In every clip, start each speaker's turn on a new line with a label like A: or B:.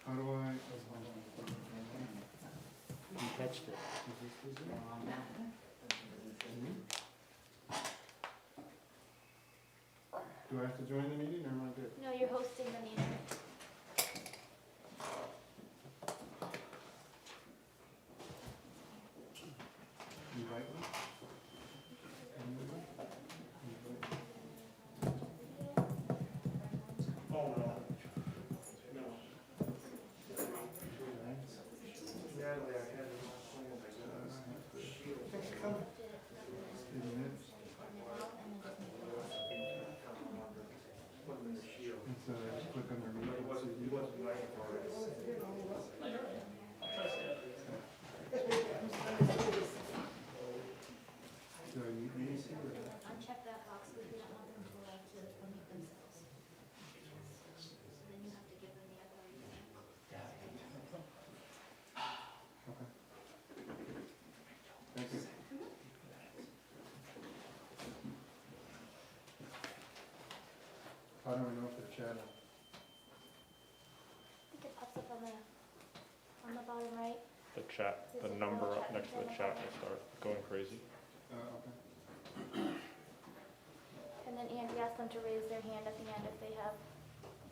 A: How do I?
B: You catched it.
A: Do I have to join the meeting or am I good?
C: No, you're hosting the meeting.
A: Invite me? So I just click on their meeting. Do I need me to or?
C: Uncheck that box because we don't want them to unmute themselves. Then you have to give them the authority.
A: Okay. Thank you. How do I know if they're chatting?
C: I think it pops up on the bottom right.
D: The chat, the number up next to the chat will start going crazy.
A: Okay.
C: And then Andy asked them to raise their hand at the end if they have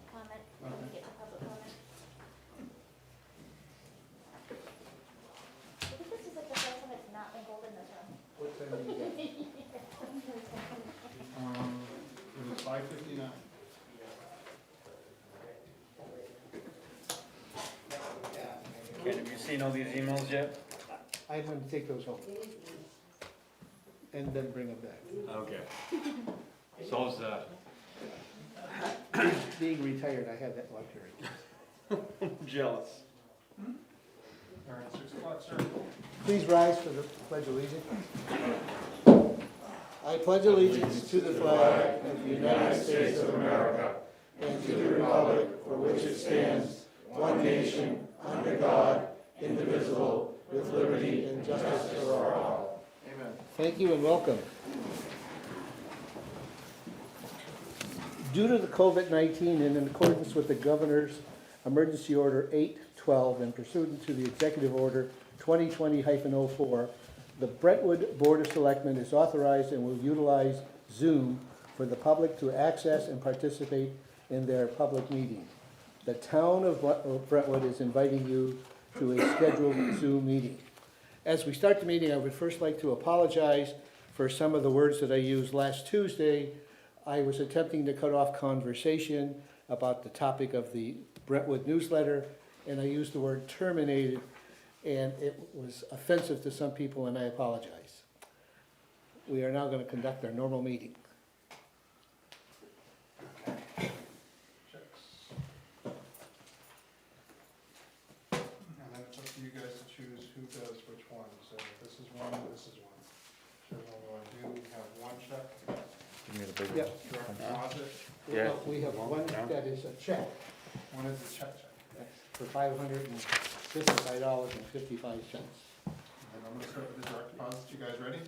C: comment, when we get to public comment. I think this is like the first time it's not been cold in this room.
A: What time do you get? It was 5:59.
B: Ken, have you seen all these emails yet?
E: I'm going to take those home and then bring them back.
B: Okay. Solves that.
E: Being retired, I have that luxury.
B: Jealous.
A: All right, 6 o'clock, sir.
E: Please rise for the Pledge of Allegiance. I pledge allegiance to the flag of the United States of America and to the republic for which it stands, one nation, under God, indivisible, with liberty and justice for all.
A: Amen.
E: Thank you and welcome. Due to the COVID-19 and in accordance with the Governor's Emergency Order 812 and pursuant to the Executive Order 2020-04, the Brentwood Board of Selectmen is authorized and will utilize Zoom for the public to access and participate in their public meeting. The town of Brentwood is inviting you to a scheduled Zoom meeting. As we start the meeting, I would first like to apologize for some of the words that I used last Tuesday. I was attempting to cut off conversation about the topic of the Brentwood newsletter, and I used the word terminated, and it was offensive to some people, and I apologize. We are now going to conduct our normal meeting.
A: Checks. And then it's up to you guys to choose who does which one. So this is one, this is one. Whichever one you want to do. We have one check,
D: Give me the big
E: Yep.
D: one.
A: direct deposit.
D: Yeah.
E: We have one that is a check
A: One is the check.
E: for $555.55.
A: And I'm going to start with the direct deposit. You guys ready?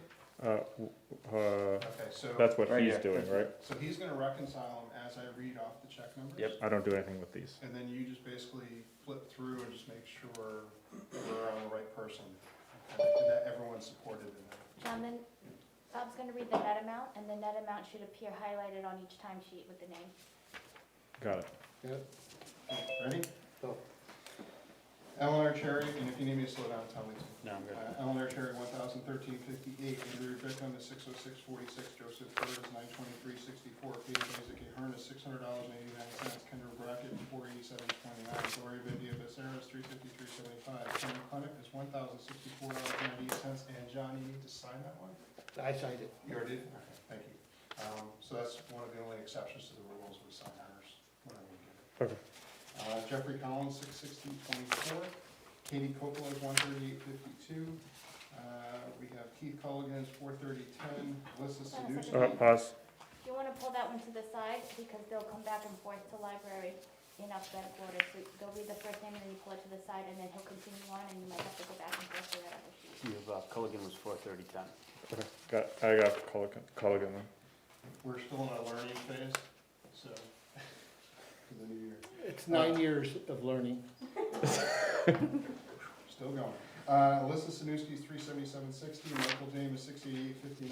A: Okay, so.
D: That's what
B: Right
D: he's
B: here.
D: doing, right?
A: So he's going to reconcile them as I read off the check numbers.
B: Yep.
D: I don't do anything with these.
A: And then you just basically flip through and just make sure we're on the right person. And that everyone's supported in that.
C: John, then Bob's gonna read the net amount, and the net amount should appear highlighted on each timesheet with the name.
D: Got it.
A: Ready?
E: Go.
A: Eleanor Cherry, and if you need me to slow down, tell me to.
B: No, I'm good.
A: Eleanor Cherry, 1,013.58. Andrew Bickman is 606.46. Joseph Bird is 923.64. Peter Isaac Ahern is $600.89. Kendra Brackett, 487.29. Gloria Vidia Becerra is 353.75. Ken Clement is $1,064.98. And John, you need to sign that one?
E: I signed it.
A: You already did? Okay, thank you. So that's one of the only exceptions to the rules, we sign ours whenever we get it.
D: Okay.
A: Jeffrey Collins, 660.24. Katie Coppola is 138.52. We have Keith Culligan is 430.10. Melissa Sanusi.
D: Pause.
C: You wanna pull that one to the side, because they'll come back and forth to library in alphabetical order, so they'll read the first name and then you pull it to the side, and then he'll continue on, and you might have to go back and forth to that other sheet.
B: You have, Culligan was 43010.
D: Okay. I got Culligan then.
A: We're still in our learning phase, so. For the new year.
E: It's 9 years of learning.
A: Still going. Alyssa Sanuski's $377.60, Michael James $688.59,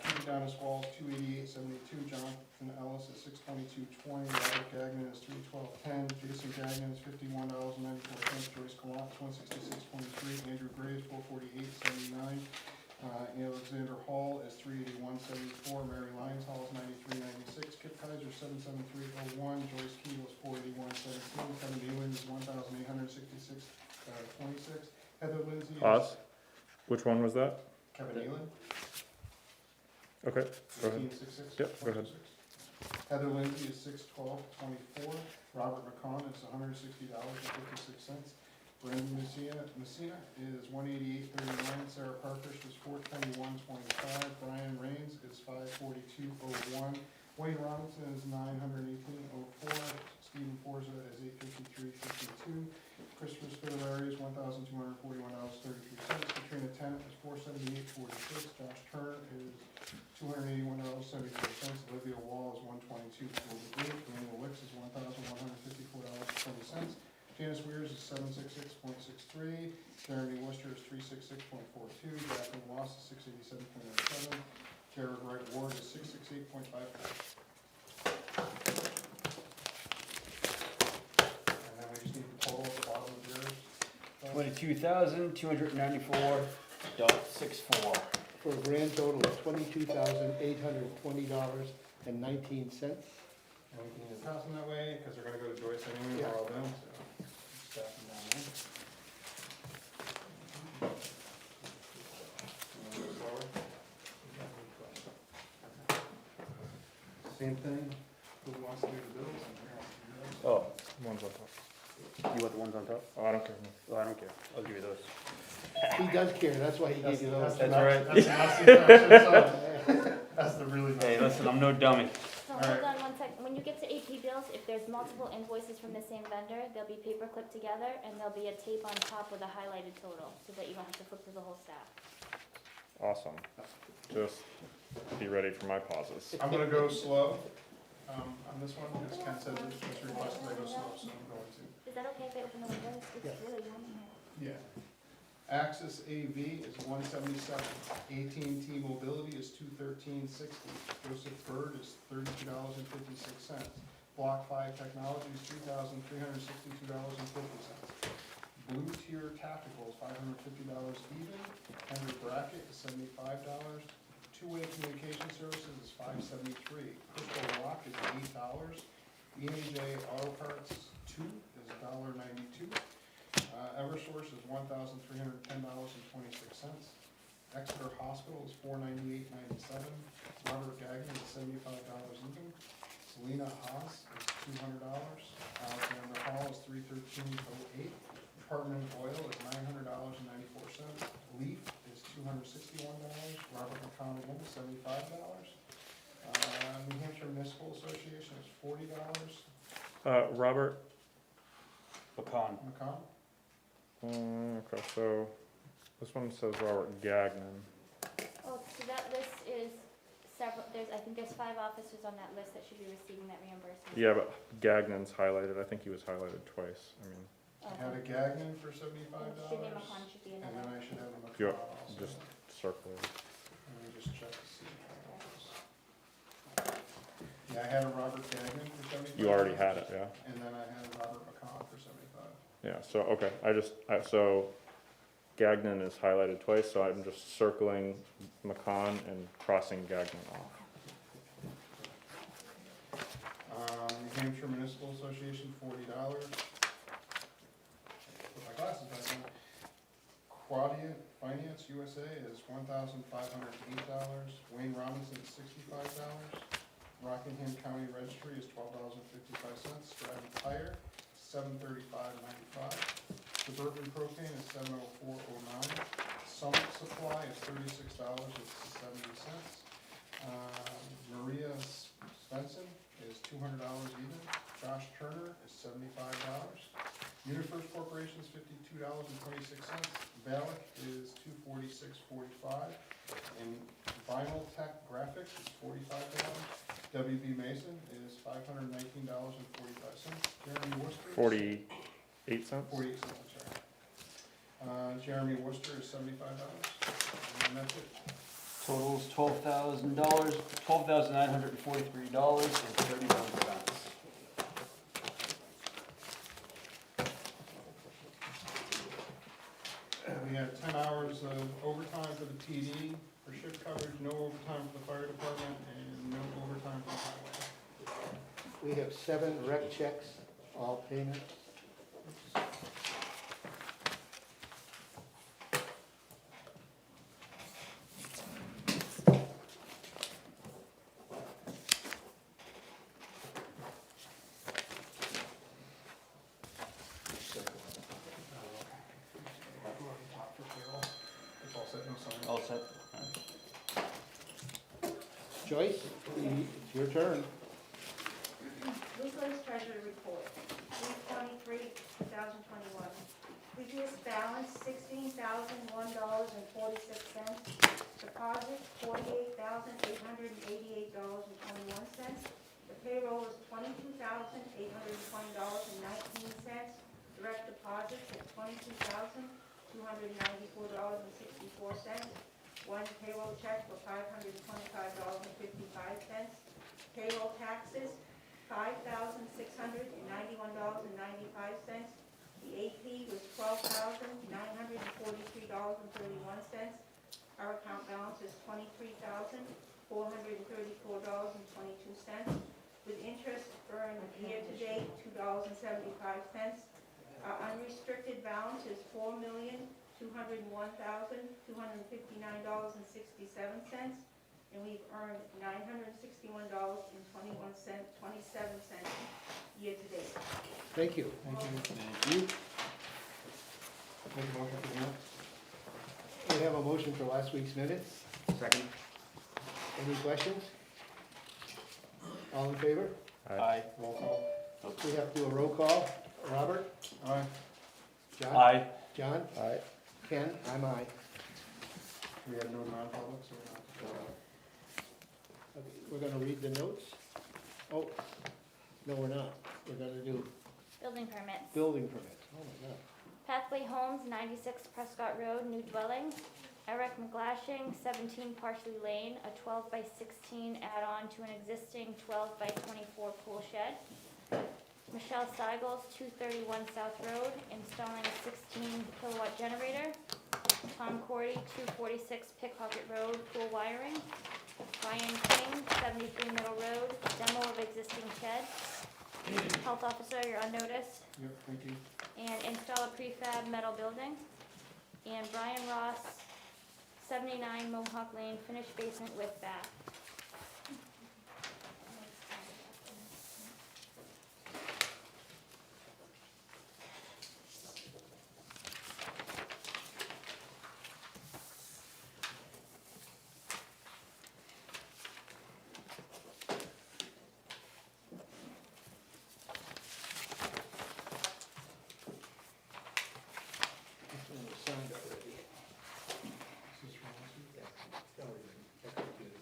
A: Keith Donis Walls $288.72, Jonathan Ellis is $622.20, Robert Gagnon is $312.10, Jason Gagnon is $51.94, Joyce Kalat $166.23, Andrew Graves $448.79, Alexander Hall is $381.74, Mary Lyons Hall is $93.96, Kip Kaiser $773.01, Joyce Key was $481.17, Kevin Nealon is $1,866.26, Heather Lindsay is...
D: Pause. Which one was that?
A: Kevin Nealon,
D: Okay, go ahead.
A: 1866.
D: Yep, go ahead.
A: Heather Lindsay is $612.24, Robert McCon is $160.56, Brandon Messina is $188.39, Sarah Parkhurst is $421.25, Brian Rains is $542.01, Wayne Robinson is $918.04, Stephen Forza is $853.52, Christopher Spitaleri is $1,241.33, Katrina Tennant is $478.46, Josh Turner is $281.74, Olivia Wall is $122.48, Daniel Wicks is $1,154.20, Janice Weirs is $766.63, Jeremy Worcester is $366.42, Jacqueline Ross is $687.07, Jared Wright Ward is $668.55. And then we just need the total at the bottom of yours.
B: 22,294.64.
E: For a grand total of $22,820.19.
A: And we can either pass them that way, because they're gonna go to Joyce anyway,
E: Yeah.
A: borrow them, so. Stack them down there. Same thing, who wants to do the bills, and who wants to do those?
B: Oh,
D: One's on top.
B: you want the ones on top?
D: Oh, I don't care.
B: Oh, I don't care. I'll give you those.
E: He does care, that's why he gave you those.
B: That's right.
A: That's the nasty section, so, that's the really
B: Hey,
A: nasty.
B: listen, I'm no dummy.
C: So
A: Alright.
C: hold on one sec, when you get to AP bills, if there's multiple invoices from the same vendor, they'll be paper clipped together, and there'll be a tape on top with a highlighted total, so that you don't have to flip through the whole stack.
D: Awesome. Just be ready for my pauses.
A: I'm gonna go slow, on this one, because Ken said it's requested I go slow, so I'm going to.
C: Is that okay if I open the window?
E: Yeah.
C: It's really warm in here.
A: Yeah. Axis AV is $177. AT&T Mobility is $213.60. Joseph Bird is $32.56. Block 5 Technology is $3,362.50. Blue Tier Tactical is $550 even. Henry Bracket is $75. Two-Way Communication Services is $573. Crystal Rock is $8. ENJ Auto Parts 2 is $1.92. Eversource is $1,310.26. Exeter Hospital is $498.97. Robert Gagnon is $75 even. Selena Haas is $200. Alexander Hall is $313.08. Department of Oil is $900.94. Leaf is $261. Robert McConnell is $75. New Hampshire Municipal Association is $40.
D: Robert,
B: Pecan.
A: McConnell?
D: okay, so this one says Robert Gagnon.
C: Oh, so that list is several, I think there's 5 officers on that list that should be receiving that reimbursement.
D: Yeah, but Gagnon's highlighted. I think he was highlighted twice. I mean,
A: I had a Gagnon for $75.
C: Sydney McCon should be
A: And then
C: another.
A: I should have a
D: Yeah,
A: McConnell also.
D: just circle it.
A: Let me just check to see. Yeah, I had a Robert Gagnon for $75.
D: You already had it, yeah?
A: And then I had Robert McConnell for $75.
D: Yeah, so, okay, so Gagnon is highlighted twice, so I'm just circling McCon and crossing Gagnon off.
A: New Hampshire Municipal Association, $40. Put my glasses back on. Quadient Finance USA is $1,508. Wayne Robinson is $65. Rockingham County Registry is $12.55. Stratton Tire, $735.95. Suburban Propane is $704.09. Summit Supply is $36.70. Maria Svensson is $200 even. Josh Turner is $75. UniFirst Corporation is $52.26. Valak is $246.45. And Vinyl Tech Graphics is $45. WB Mason is $519.45. Jeremy Worcester.
D: 8 cents?
A: 48 cents, I'm sorry. Jeremy Worcester is $75, and that's it.
B: Totals $12,943.31.
A: We had 10 hours of overtime for the PD for shift coverage, no overtime for the fire department, and no overtime for the highway.
E: We have 7 rec checks, all payments.
A: It's all set, no sign.
B: All set?
E: Joyce, it's your turn.
F: Newsletter treasury report, 3/23/2021. Previous balance, $16,001.46. Deposit, $48,888.21. The payroll is $22,820.19. Direct deposits at $22,294.64. One payroll check for $525.55. Payroll taxes, $5,691.95. The AP was $12,943.31. Our account balance is $23,434.22. With interest earned year-to-date, $2.75. Our unrestricted balance is $4,201,259.67. And we've earned $961.27 year-to-date.
E: Thank you.
B: Thank you.
A: Make a motion for the minutes?
E: We have a motion for last week's minutes.
B: Second?
E: Any questions? All in favor?
B: Aye.
A: Roll call.
E: We have to do a roll call. Robert?
A: Aye.
E: John?
B: Aye.
E: John?
D: Aye.
E: Ken? I'm aye.
A: We have no non-public, so we're not.
E: Okay, we're gonna read the notes. Oh, no, we're not. We're gonna do
C: Building permits.
E: building permits. Oh, my God.
C: Pathway Homes, 96 Prescott Road, new dwelling. Eric McGlashing, 17 Parsley Lane, a 12 by 16 add-on to an existing 12 by 24 pool shed. Michelle Seigels, 231 South Road, installing a 16 kilowatt generator. Tom Cordy, 246 Pickpocket Road, pool wiring. Brian King, 73 Middle Road, demo of existing shed. Health officer, you're on notice.
A: Yep, thank you.
C: And install a prefab metal building. And Brian Ross, 79 Mohawk Lane, finished basement with bath.
E: This one was signed already.
A: This is from last week?
E: Yeah, already been executed.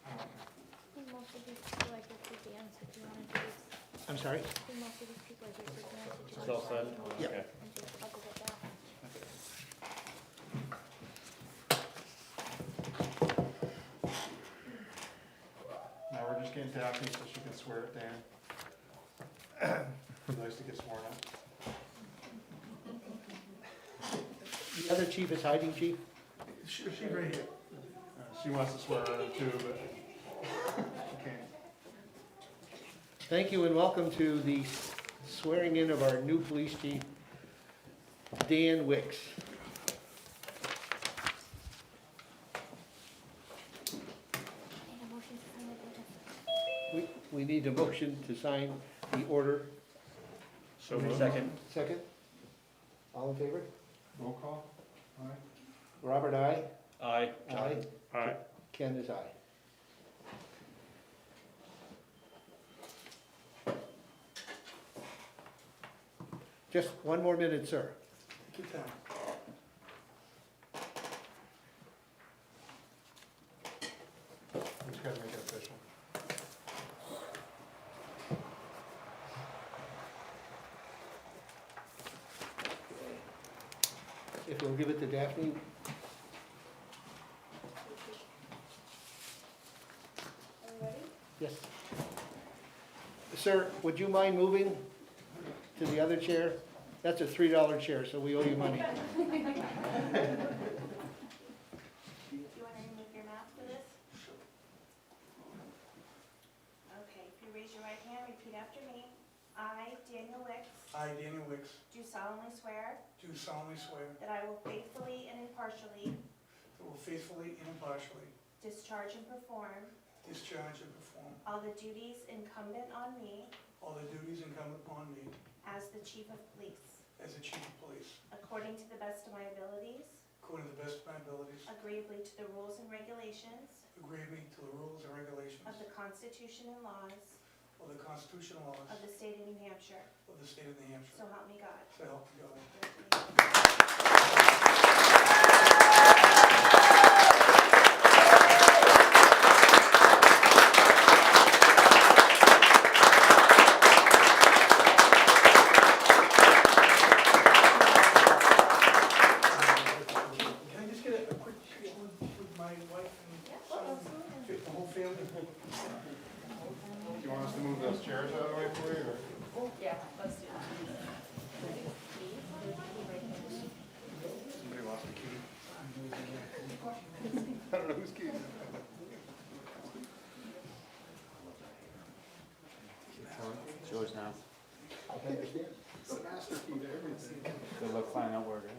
A: Oh, okay.
C: I think most of these people are here for dance, if you want to do this.
E: I'm sorry?
C: I think most of these people are here for dance, if you
B: It's
C: want
B: all
C: to
B: set?
C: sign.
E: Yep.
B: Okay.
C: And just, I'll go get that.
A: Now we're just getting Daphne so she can swear at Dan. He likes to get sworn at.
E: The other chief is hiding, chief?
A: She's right here. She wants to swear at him too, but she can't.
E: Thank you and welcome to the swearing in of our new police chief, Dan Wicks.
C: Need a motion to sign the building.
E: We need a motion to sign the order.
D: So moved.
B: Second?
E: Second? All in favor?
A: Roll call? Aye.
E: Robert, aye.
B: Aye.
E: Aye.
D: Aye.
E: Ken is aye. Just one more minute, sir.
A: Keep that. We just gotta make it official.
E: if we'll give it to Daphne.
C: Are we ready?
E: Yes. Sir, would you mind moving to the other chair? That's a $3 chair, so we owe you money.
F: Do you want to remove your mask for this? Okay, if you raise your right hand, repeat after me. I, Daniel Wicks,
G: I, Daniel Wicks,
F: do solemnly swear
G: do solemnly swear
F: that I will faithfully and impartially
G: that will faithfully and impartially
F: discharge and perform
G: discharge and perform
F: all the duties incumbent on me
G: all the duties incumbent upon me
F: as the Chief of Police,
G: as the Chief of Police,
F: according to the best of my abilities,
G: according to the best of my abilities,
F: agreeably to the rules and regulations
G: agreeably to the rules and regulations
F: of the Constitution and laws
G: of the constitutional laws
F: of the state of New Hampshire.
G: of the state of New Hampshire.
F: So help me God.
G: So help me God. Can I just get a quick picture with my wife and son, the whole family?
A: Do you want us to move those chairs out of the way for you, or?
F: Yeah, let's do that.
A: Somebody lost a key. I don't know whose key.
B: It's yours now.
A: It's the master key to everything.
B: Good luck finding out where it is.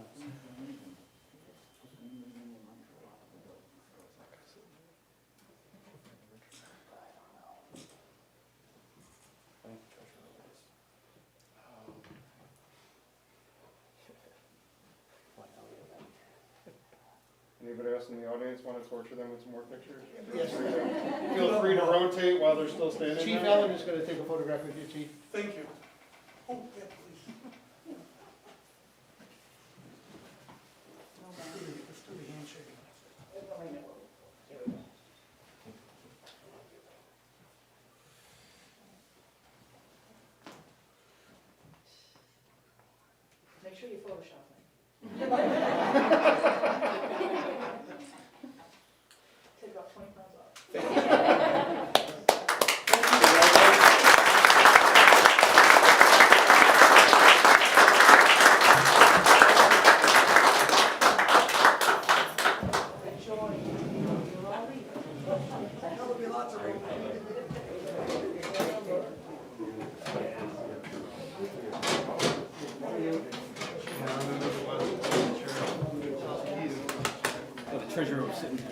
A: Anybody else in the audience want to torture them with some more pictures?
E: Yes.
A: Feel free to rotate while they're still standing
E: Chief
A: there.
E: Allen is going to take a photograph with you, Chief.
G: Thank you. Oh, yeah, please. Let's do the handshake.
F: Make sure you Photoshop me. Take about 20 pounds off.
B: Oh, the treasurer was sitting there.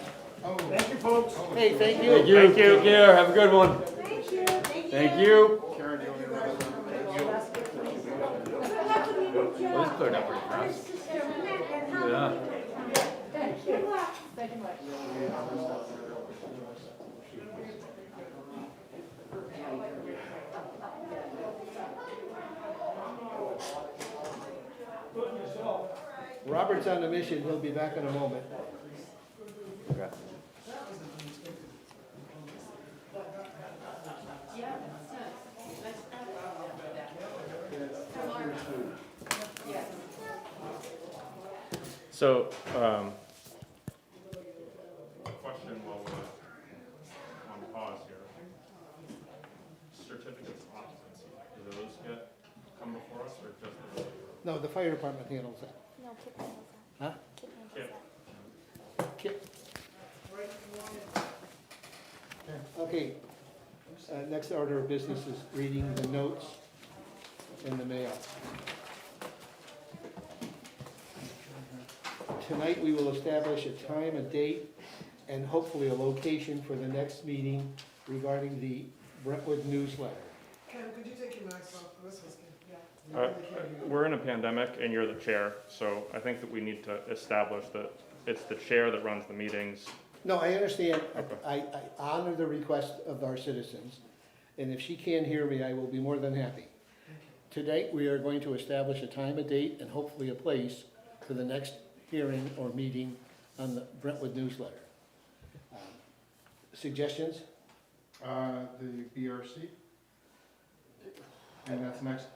A: Thank you, folks.
E: Hey, thank you.
B: Thank you. Thank you. Have a good one. Thank you. Thank you.
A: Karen, do you want me to write it?
B: Well, this cleared up pretty fast. Yeah.
E: Robert's on a mission. He'll be back in a moment.
B: Okay.
D: So, question while we're on pause here. Certificates of occupancy, do those come before us or just the?
E: No, the fire department handles that.
C: No, Kip handles that.
E: Huh?
C: Kip handles
D: Kip.
C: that.
E: Kip. Okay, next order of business is reading the notes in the mail. Tonight, we will establish a time, a date, and hopefully a location for the next meeting regarding the Brentwood newsletter.
G: Ken, could you take your mask off? This was good.
D: We're in a pandemic and you're the chair, so I think that we need to establish that it's the chair that runs the meetings.
E: No, I understand.
D: Okay.
E: I honor the request of our citizens, and if she can hear me, I will be more than happy. Tonight, we are going to establish a time, a date, and hopefully a place for the next hearing or meeting on the Brentwood newsletter. Suggestions?
A: The BRC. And that's next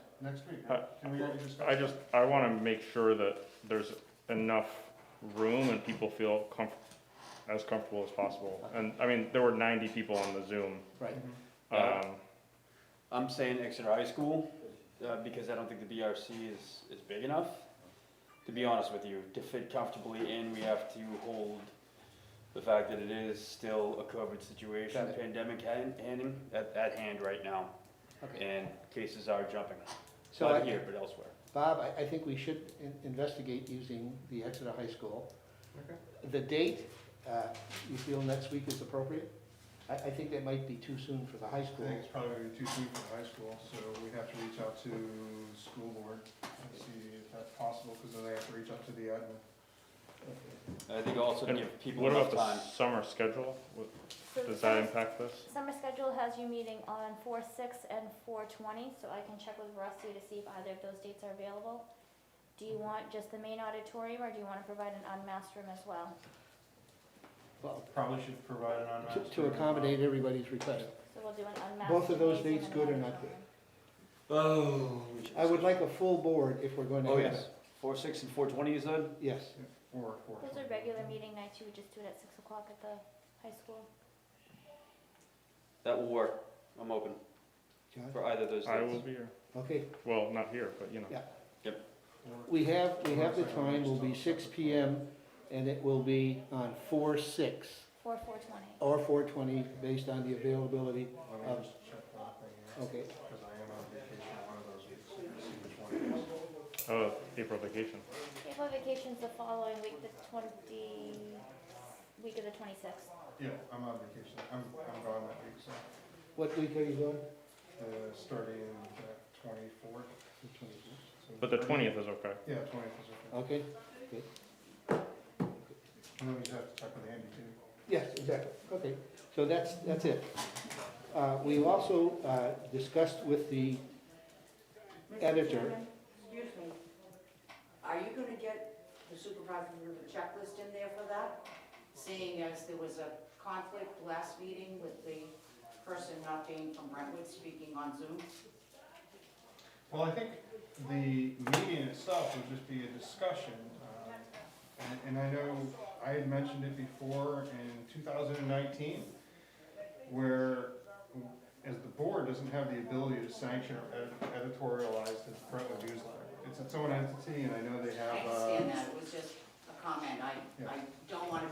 A: week.
D: Uh,
A: Can we discuss?
D: I want to make sure that there's enough room and people feel as comfortable as possible. And, I mean, there were 90 people on the Zoom.
E: Right.
B: Yeah.
D: Um,
B: I'm saying Exeter High School, because I don't think the BRC is big enough. To be honest with you, to fit comfortably in, we have to hold the fact that it is still a COVID situation,
E: Got it.
B: pandemic at hand right now.
E: Okay.
B: And cases are jumping,
E: So
B: not
E: I-
B: here, but elsewhere.
E: Bob, I think we should investigate using the Exeter High School.
A: Okay.
E: The date, you feel next week is appropriate? I think that might be too soon for the high
A: I
E: school.
A: think it's probably gonna be too soon for high school, so we have to reach out to school board and see if that's possible, because then they have to reach out to the admin.
B: I think also to
D: And
B: give people
D: What
B: enough
D: about the
B: time.
D: summer schedule?
C: So
D: Does
C: the
D: that impact this?
C: summer schedule has you meeting on 4/6 and 4/20, so I can check with Rusty to see if either of those dates are available. Do you want just the main auditorium, or do you want to provide an unmasked room as well?
E: Well,
A: Probably should provide an unmasked.
E: to accommodate everybody's request.
C: So we'll do an unmasked.
E: Both of those
C: gymnasium
E: dates
C: and
E: good or
C: an
E: not good?
C: auditorium.
B: Oh.
E: I would like a full board if we're going to
B: Oh,
E: have
B: yes.
E: it.
B: 4, 6, and 4:20 you said?
E: Yes.
A: Or four.
C: Those are regular meeting nights, you would just do it at 6 o'clock at the high school.
B: That will work. I'm open
E: John?
B: for either of those
D: I
B: dates.
D: will be here.
E: Okay,
D: Well, not here, but you know.
E: Yeah.
A: Or-
E: we have the time, will be 6 PM, and it will be on 4/6
C: Or 4/20.
E: or 4/20, based on the availability.
A: Let me just check one thing here,
E: Okay,
A: because I am on vacation one of those weeks, so we'll see which one it is.
D: Oh, April vacation.
C: April vacation's the following week, week of the 26th.
A: Yeah, I'm on vacation, I'm gone that week, so,
E: what week are you going?
A: starting the 24th.
E: The 24th.
A: So
D: But the 20th is okay.
A: Yeah, 20th is okay.
E: Okay,
A: And then we just have to check with Andy too.
E: yes, exactly, okay, so that's it. We also discussed with the editor,
H: Excuse me, are you gonna get the supervisor with a checklist in there for that? Seeing as there was a conflict last meeting with the person not being from Brentwood speaking on Zoom?
A: Well, I think the meeting itself would just be a discussion, and I know I had mentioned it before in 2019, where, as the board doesn't have the ability to sanction or editorialize the Brentwood newsletter. It's its own entity, and I know they
H: I
A: have,
H: understand that, it was just a comment,
A: Yeah.
H: I don't wanna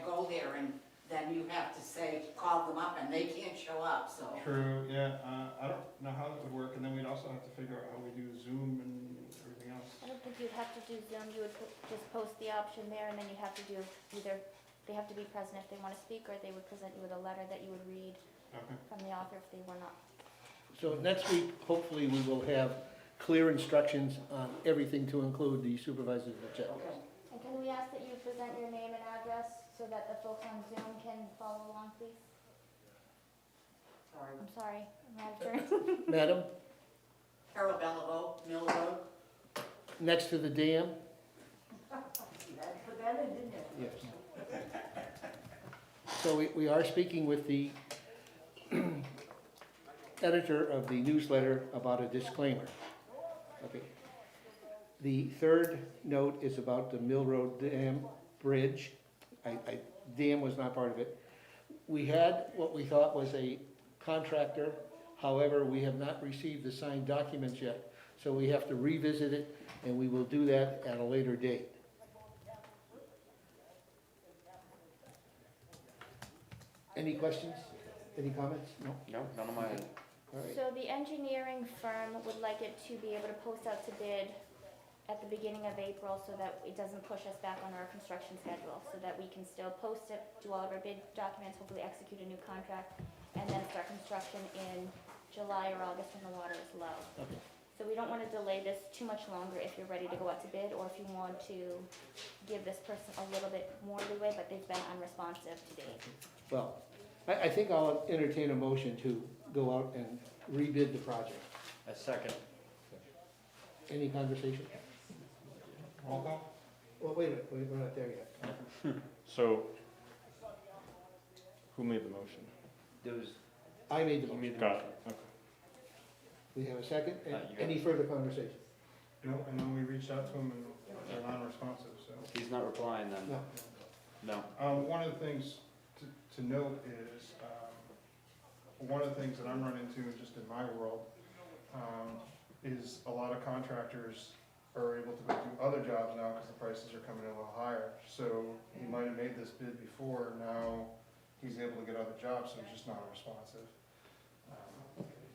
H: go there and then you have to say, call them up and they can't show up, so.
A: true, yeah, I don't know how that would work, and then we'd also have to figure out how we do Zoom and everything else.
C: I don't think you'd have to do Zoom, you would just post the option there, and then you'd have to do either, they have to be present if they want to speak, or they would present you with a letter that you would read
A: Okay.
C: from the author if they were not.
E: so next week, hopefully, we will have clear instructions on everything to include the supervisor's checklist.
H: Okay.
C: And can we ask that you present your name and address so that the folks on Zoom can follow along, please?
H: Sorry.
C: I'm sorry, I'm out of turn.
E: Madam,
H: Carol Bellavo, Mill Road.
E: next to the dam?
H: You had to put that in, didn't you?
E: Yes. So we are speaking with the editor of the newsletter about a disclaimer. Okay. The third note is about the Mill Road Dam Bridge. Dam was not part of it. We had what we thought was a contractor, however, we have not received the signed documents yet, so we have to revisit it, and we will do that at a later date. Any questions? Any comments? No?
B: No, none of my end.
E: All right.
C: So the engineering firm would like it to be able to post out to bid at the beginning of April so that it doesn't push us back on our construction schedule, so that we can still post it, do all of our bid documents, hopefully execute a new contract, and then start construction in July or August when the water is low.
E: Okay.
C: So we don't want to delay this too much longer if you're ready to go out to bid, or if you want to give this person a little bit more leeway, but they've been unresponsive to date.
E: Well, I think I'll entertain a motion to go out and rebid the project.
B: A second.
E: Any conversation?
A: Roll call?
E: Well, wait a minute, we're not there yet.
D: So, who made the motion?
B: Those,
E: I made the
B: you
E: motion.
B: made the
D: Got
B: motion.
D: it, okay.
E: We have a second?
B: You got
E: Any further conversation?
A: No, and then we reached out to them and they're non-responsive, so.
B: He's not replying then?
E: No.
B: No.
A: One of the things to note is, one of the things that I'm running into just in my world, is a lot of contractors are able to go do other jobs now because the prices are coming in a little higher. So he might have made this bid before, now he's able to get other jobs, so he's just not responsive.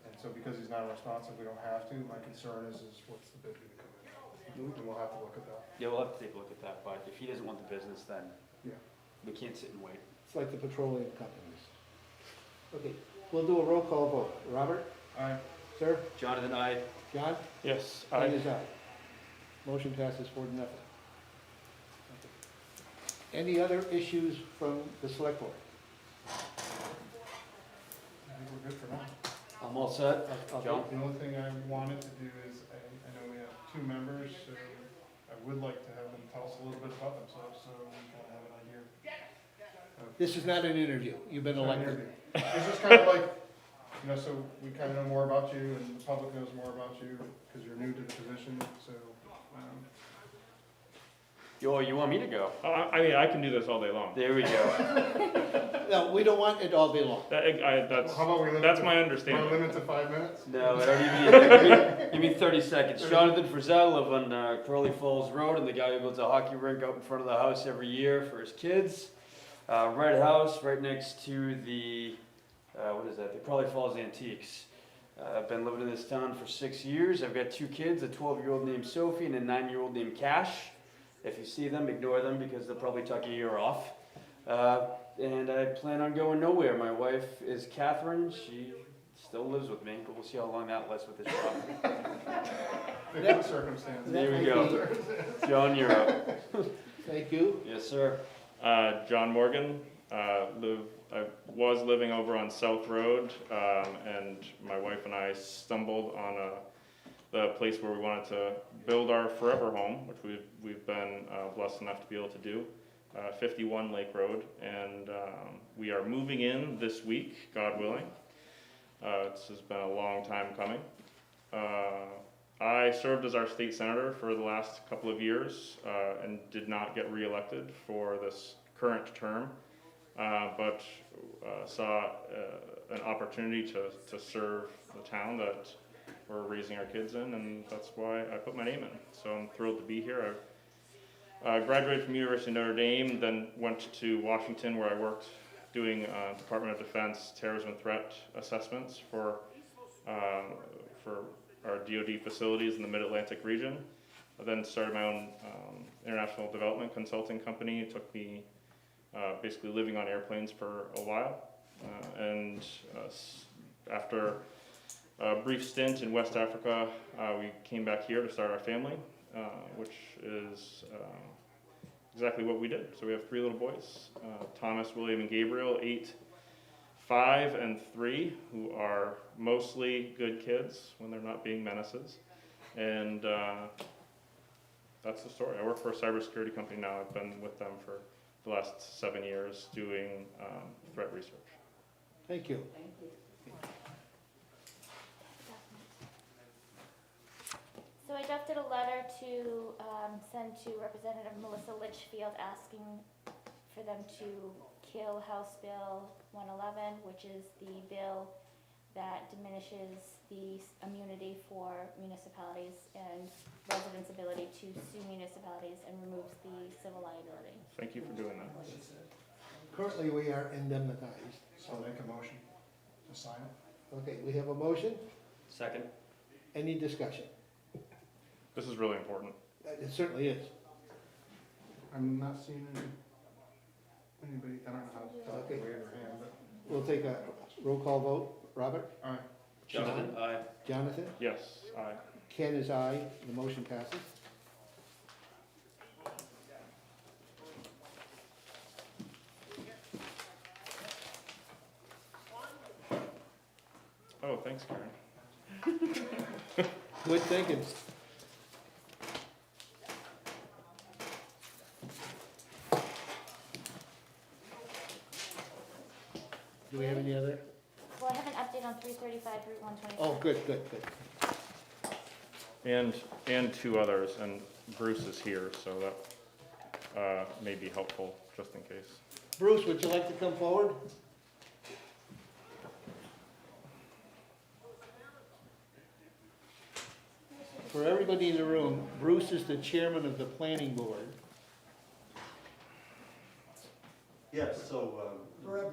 A: And so because he's not responsive, we don't have to. My concern is what's the bid gonna come in? And we'll have to look at that.
B: Yeah, we'll have to take a look at that, but if he doesn't want the business, then
A: Yeah.
B: we can't sit and wait.
E: It's like the petroleum companies. Okay, we'll do a roll call vote. Robert?
A: Aye.
E: Sir?
B: Jonathan, I.
E: John?
D: Yes,
E: Ken is aye. Motion passes 4-0. Any other issues from the select board?
A: I think we're good for now.
B: I'm all set.
E: Okay.
B: John?
A: The only thing I wanted to do is, I know we have 2 members, so I would like to have them tell us a little bit about themselves, so we kind of have an idea.
E: This is not an interview. You've been
A: It's not an
E: elected.
A: interview. It's just kind of like, so we kind of know more about you, and the public knows more about you, because you're new to the position, so,
B: Yo, you want me to go?
D: I mean, I can do this all day long.
B: There we go.
E: No, we don't want it all day long.
D: That's,
A: how about we limit
D: that's
A: to,
D: my
A: want
D: understanding.
A: to limit to 5 minutes?
B: No, I don't even, give me 30 seconds. Jonathan Frizzell, live on Curly Falls Road, and the guy who builds a hockey rink out in front of the house every year for his kids. Red house right next to the, what is that, the Curly Falls Antiques. I've been living in this town for 6 years. I've got 2 kids, a 12-year-old named Sophie and a 9-year-old named Cash. If you see them, ignore them because they'll probably tuck a year off. And I plan on going nowhere. My wife is Catherine. She still lives with me, but we'll see how long that lasts with this job.
A: Different circumstances.
B: There we go. John, you're up.
E: Thank you.
B: Yes, sir.
D: John Morgan, I was living over on South Road, and my wife and I stumbled on the place where we wanted to build our forever home, which we've been blessed enough to be able to do, 51 Lake Road, and we are moving in this week, God willing. This has been a long time coming. I served as our state senator for the last couple of years and did not get reelected for this current term, but saw an opportunity to serve the town that we're raising our kids in, and that's why I put my name in. So I'm thrilled to be here. I graduated from University of Notre Dame, then went to Washington where I worked doing Department of Defense terrorism threat assessments for our DoD facilities in the Mid-Atlantic region. I then started my own international development consulting company. It took me basically living on airplanes for a while, and after a brief stint in West Africa, we came back here to start our family, which is exactly what we did. So we have 3 little boys, Thomas, William, and Gabriel, 8, 5, and 3, who are mostly good kids when they're not being menaces. And that's the story. I work for a cybersecurity company now. I've been with them for the last 7 years doing threat research.
E: Thank you.
H: Thank you.
C: So I drafted a letter to send to Representative Melissa Litchfield asking for them to kill House Bill 111, which is the bill that diminishes the immunity for municipalities and residents' ability to sue municipalities and removes the civil liability.
D: Thank you for doing that.
E: Currently, we are indemnitized.
A: So I'll make a motion to sign it.
E: Okay, we have a motion.
B: Second.
E: Any discussion?
D: This is really important.
E: It certainly is.
A: I'm not seeing anybody, I don't know how to
E: Okay.
A: raise their hand, but.
E: We'll take a roll call vote. Robert?
A: Aye.
B: Jonathan, I.
E: Jonathan?
D: Yes, aye.
E: Ken is aye. The motion passes.
D: Oh, thanks, Karen.
E: Good thinking. Do we have any other?
C: Well, I have an update on 335 Route 125.
E: Oh, good.
D: And 2 others, and Bruce is here, so that may be helpful, just in case.
E: Bruce, would you like to come forward? For everybody in the room, Bruce is the chairman of the planning board.
I: Yes, so,
G: Forever.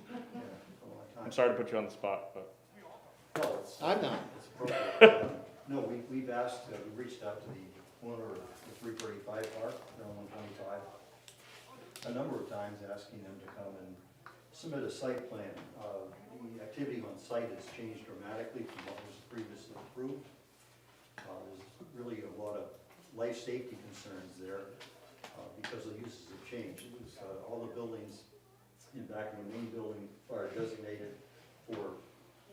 I: yeah, for a long time.
D: I'm sorry to put you on the spot, but
I: No, it's.
E: I'm not.
I: It's appropriate. No, we've asked, we reached out to the owner of the 335 Park, they're on 125, a number of times asking them to come and submit a site plan. The activity on site has changed dramatically from what was previously approved. There's really a lot of life safety concerns there because the uses have changed. It was, all the buildings in back of the main building are designated for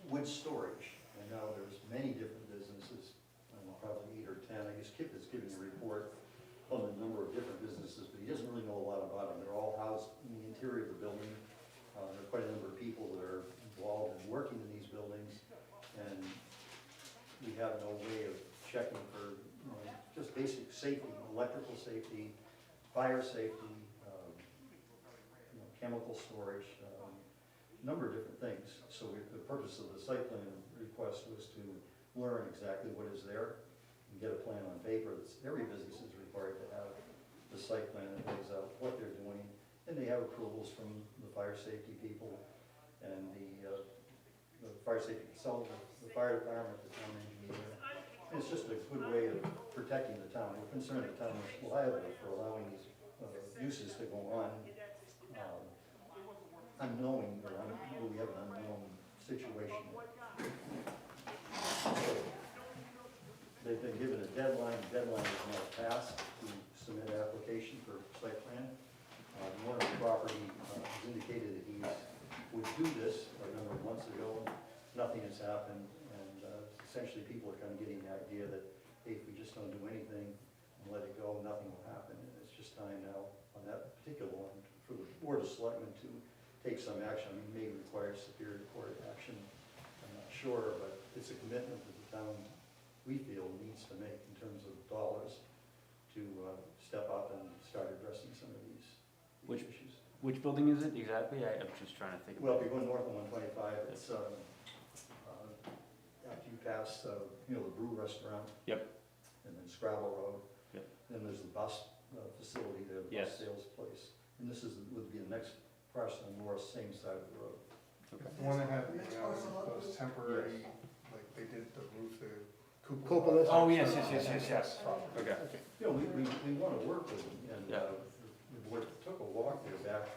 I: wood storage. And now there's many different businesses, I don't know, probably 8 or 10. I guess Kip is giving a report on the number of different businesses, but he doesn't really know a lot about them. They're all housed in the interior of the building. There are quite a number of people that are involved in working in these buildings, and we have no way of checking for just basic safety, electrical safety, fire safety, chemical storage, a number of different things. So the purpose of the site plan request was to learn exactly what is there and get a plan on paper. Every business is required to have the site plan that lays out what they're doing, and they have approvals from the fire safety people and the fire safety consultant, the fire department, the town engineer. And it's just a good way of protecting the town. We're concerned the town is liable for allowing these uses to go on unknowing, or we have an unknown situation. So, they've been given a deadline. The deadline is now passed to submit an application for site plan. The owner of the property has indicated that he would do this a number of months ago. Nothing has happened, and essentially people are kind of getting the idea that, hey, if we just don't do anything and let it go, nothing will happen. And it's just time now on that particular one for the Board of Selectmen to take some action. I mean, it may require Superior Court action, I'm not sure, but it's a commitment that the town, we feel, needs to make in terms of dollars to step up and start addressing some of these issues.
B: Which building is it exactly? I'm just trying to think.
I: Well, if you're going north on 125, it's after you pass, the Brew Restaurant.
B: Yep.
I: And then Scrabble Road.
B: Yep.
I: Then there's the bus facility there, the bus
B: Yes.
I: sales place. And this would be the next parcel north, same side of the road.
A: The one that had those temporary, like they did the roof, the
E: Cupolas?
B: Oh, yes. Okay.
I: You know, we want to work with them, and
B: Yeah.
I: the board took a walk there back,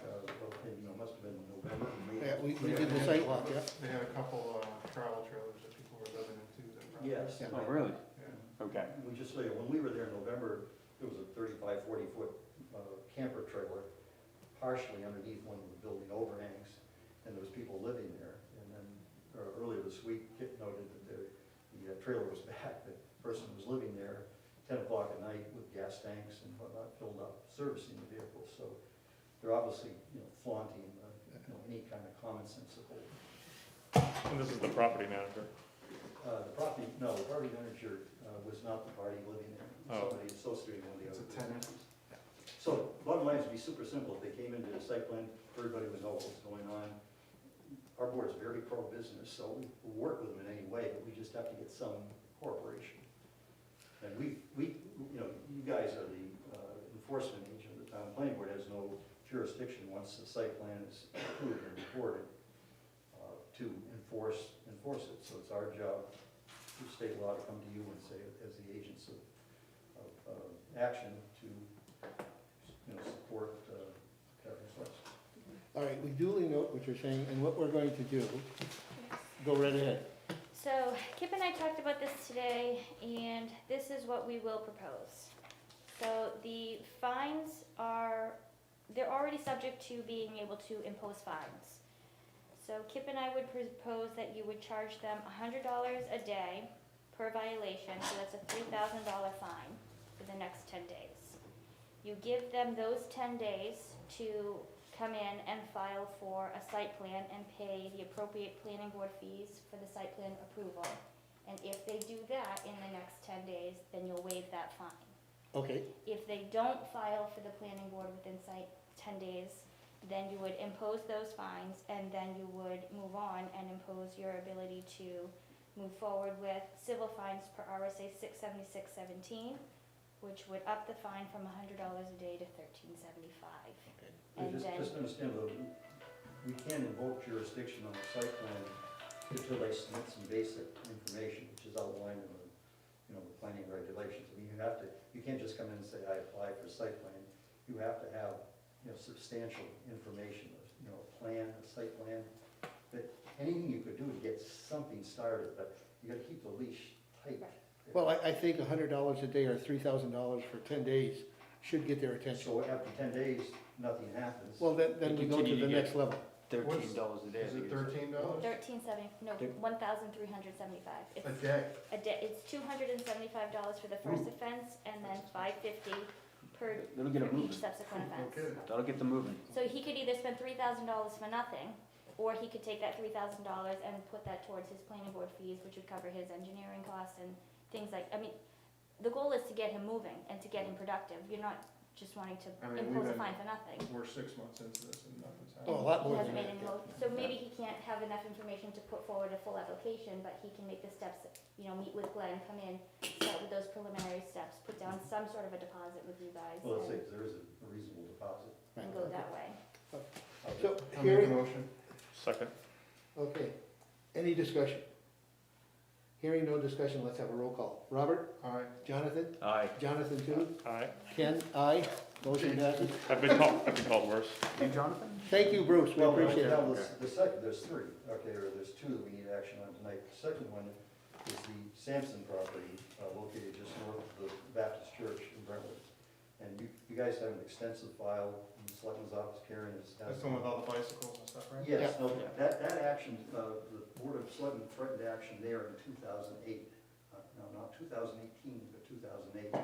I: must have been November.
E: Yeah, we did the site walk, yeah.
A: They had a couple travel trailers that people were living in too. That probably-
I: Yes.
E: Yeah.
B: Oh, really?
A: Yeah.
B: Okay.
I: We just say, when we were there in November, it was a 35, 40-foot camper trailer, partially underneath one of the building overhangs, and there was people living there. And then earlier this week, Kip noted that the trailer was back, the person was living there 10 o'clock at night with gas tanks and whatnot filled up, servicing the vehicle. So they're obviously, flaunting, any kind of common sense support.
D: and this is the property manager.
I: The property manager was not the party living there.
D: Oh.
I: Somebody associated with the
A: It's
I: other.
A: a tenant.
I: So bottom line is to be super simple. If they came into the site plan, everybody would know what was going on. Our board's very pro-business, so we'll work with them in any way, but we just have to get some cooperation. And you guys are the enforcement agent of the town. Planning board has no jurisdiction once the site plan is approved and recorded to enforce it. So it's our job through state law to come to you and say, as the agents of action, to support that request.
E: All right, we duly note what you're saying, and what we're going to do, go right ahead.
C: So Kip and I talked about this today, and this is what we will propose. So the fines they're already subject to being able to impose fines. So Kip and I would propose that you would charge them $100 a day per violation, so that's a $3,000 fine for the next 10 days. You give them those 10 days to come in and file for a site plan and pay the appropriate planning board fees for the site plan approval. And if they do that in the next 10 days, then you'll waive that fine.
E: Okay,
C: If they don't file for the planning board within 10 days, then you would impose those fines, and then you would move on and impose your ability to move forward with civil fines per RSA 676-17, which would up the fine from $100 a day to $13.75. And then,
I: Just understand, though, we can't invoke jurisdiction on the site plan until they submit some basic information, which is outlined in the, the planning regulations. I mean, you can't just come in and say, I apply for site plan. You have to have, substantial information, a plan, a site plan, that anything you could do to get something started, but you gotta keep the leash tight.
E: well, I think $100 a day or $3,000 for 10 days should get their attention.
I: So after 10 days, nothing happens.
E: Well, then we go to
B: Continue
E: the
B: to get-
E: next level.
B: $13 a day. I
A: Is
B: think
A: it
B: it is.
A: $13?
C: $1,375.
A: A day?
C: It's $275 for the first offense, and then $550 per
B: That'll get them
C: each
B: moving.
C: subsequent offense.
A: Okay.
B: That'll get them moving.
C: So he could either spend $3,000 for nothing, or he could take that $3,000 and put that towards his planning board fees, which would cover his engineering costs and things like, the goal is to get him moving and to get him productive. You're not just wanting to
A: I mean,
C: impose a
A: we've
C: fine for nothing.
A: We're 6 months into this and nothing's
E: Oh, a
A: happened.
E: lot
C: He
E: more
C: hasn't
E: than
C: made
E: that.
C: any motion, so maybe he can't have enough information to put forward a full application, but he can make the steps, meet with Glenn, come in, start with those preliminary steps, put down some sort of a deposit with you guys,
I: Well, let's say,
C: and
I: 'cause there is a reasonable deposit.
C: and go that way.
E: So,
A: I'll make a
E: hearing,
A: motion.
D: Second.
E: okay, any discussion? Hearing no discussion, let's have a roll call. Robert?
A: Aye.
E: Jonathan?
B: Aye.
E: Jonathan too?
D: Aye.
E: Ken? Aye. Motion passes.
D: I've been called worse.
B: You, Jonathan?
E: Thank you, Bruce, we
I: Well,
E: appreciate
I: now,
E: it.
I: the second, there's three, okay, or there's two that we need action on tonight. The second one is the Sampson property, located just north of the Baptist Church in Brentwood. And you guys have an extensive file in the Selectman's office, Karen has.
A: That's the one with all the bicycles and stuff, right?
I: Yes,
E: Yeah.
I: no, that action, the Board of Selectmen threatened action there in 2008. No, not 2018, but 2008.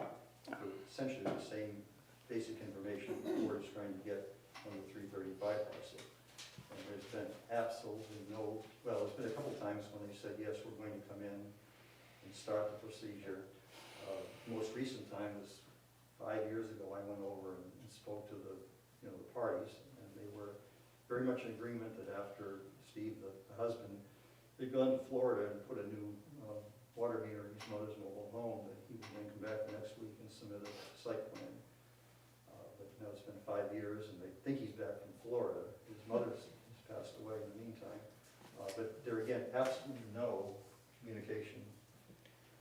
I: For essentially the same basic information the board is trying to get on the 335 parcel. And there's been absolutely there's been a couple times when they said, yes, we're going to come in and start the procedure. The most recent time was 5 years ago. I went over and spoke to the parties, and they were very much in agreement that after Steve, the husband, they'd gone to Florida and put a new water meter in his mother's mobile home, that he would then come back the next week and submit a site plan. But now it's been 5 years, and they think he's back from Florida. His mother's has passed away in the meantime. But there again, absolutely no communication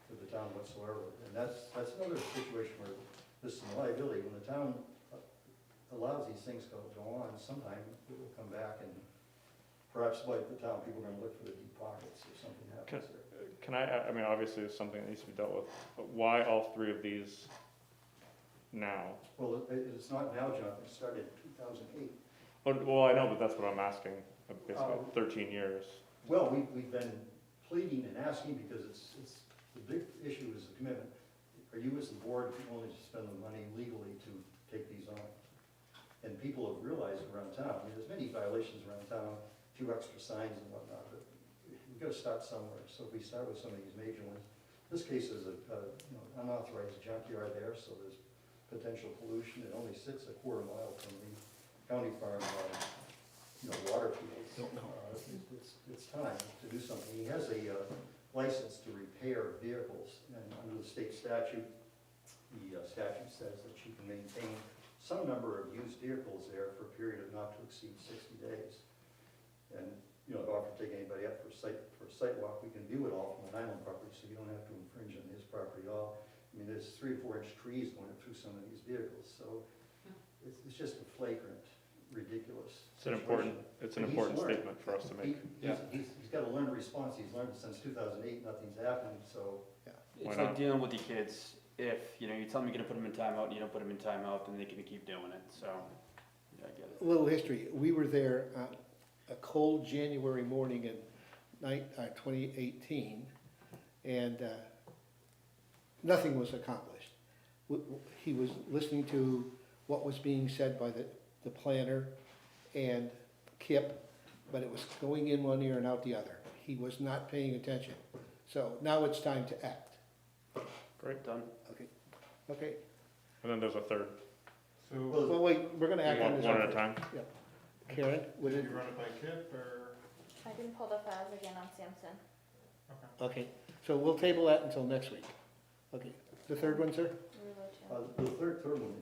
I: with the town whatsoever. And that's another situation where there's some liability. When the town allows these things to go on, sometime it will come back, and perhaps like the town, people are gonna look for the deep pockets if something happens there.
D: Can I mean, obviously there's something that needs to be dealt with, but why all three of these now?
I: Well, it's not now, Jonathan, it started in 2008.
D: Well, I know, but that's what I'm asking, basically, 13 years.
I: Well, we've been pleading and asking because it's, the big issue is the commitment. Are you as the board willing to spend the money legally to take these on? And people have realized around town, there's many violations around town, a few extra signs and whatnot, but we've got to start somewhere. So if we start with some of these major ones, this case is a unauthorized junkyard there, so there's potential pollution. It only sits a quarter mile from the county farm, water fields. It's time to do something. He has a license to repair vehicles, and under the state statute, the statute says that you can maintain some number of used vehicles there for a period of not to exceed 60 days. And, if I offer to take anybody up for a site walk, we can view it all from an island property, so you don't have to infringe on his property at all. I mean, there's 3 or 4 inch trees going up through some of these vehicles, so it's just a flagrant, ridiculous
D: It's an important
I: And he's
D: statement
I: learned.
D: for us to make.
I: He's got to learn a response. He's learned since 2008, nothing's happened, so.
B: It's
D: Why
B: like
D: not?
B: dealing with your kids. If, you tell them you're gonna put them in timeout and you don't put them in timeout, then they can keep doing it, so, yeah, I get it.
E: A little history, we were there a cold January morning in 2018, and nothing was accomplished. He was listening to what was being said by the planner and Kip, but it was going in one ear and out the other. He was not paying attention. So now it's time to act.
D: Great.
B: Done.
E: Okay.
D: And then there's a third,
A: So,
E: Well, wait, we're gonna act on this.
D: one at a time.
E: Karen, would
A: did
E: it,
A: you run it by Kip, or?
C: I can pull the files again on Samson.
A: Okay.
E: okay, so we'll table that until next week. Okay, the third one, sir?
I: The third one,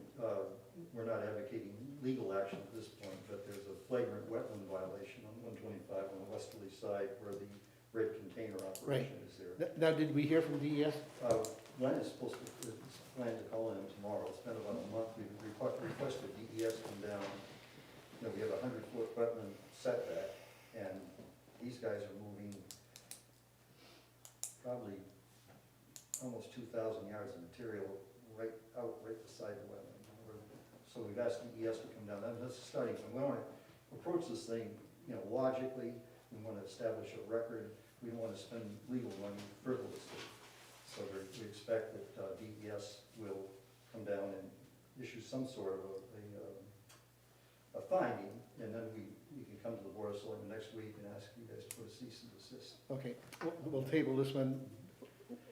I: we're not advocating legal action at this point, but there's a flagrant wetland violation on 125 on the westerly side where the red container operation is there.
E: Now, did we hear from DES?
I: Len is supposed to, is planning to call in tomorrow. It's been about a month. We've requested DES come down. You know, we have a 100-foot wetland setback, and these guys are moving probably almost 2,000 yards of material right beside the wetland. So we've asked DES to come down. That's the starting point. We want to approach this thing, you know, logically. We want to establish a record. We don't want to spend legal money frivolously. So we expect that DES will come down and issue some sort of a finding, and then we can come to the Board of Selectmen next week and ask you guys to put a cease and desist.
E: Okay, we'll table this one,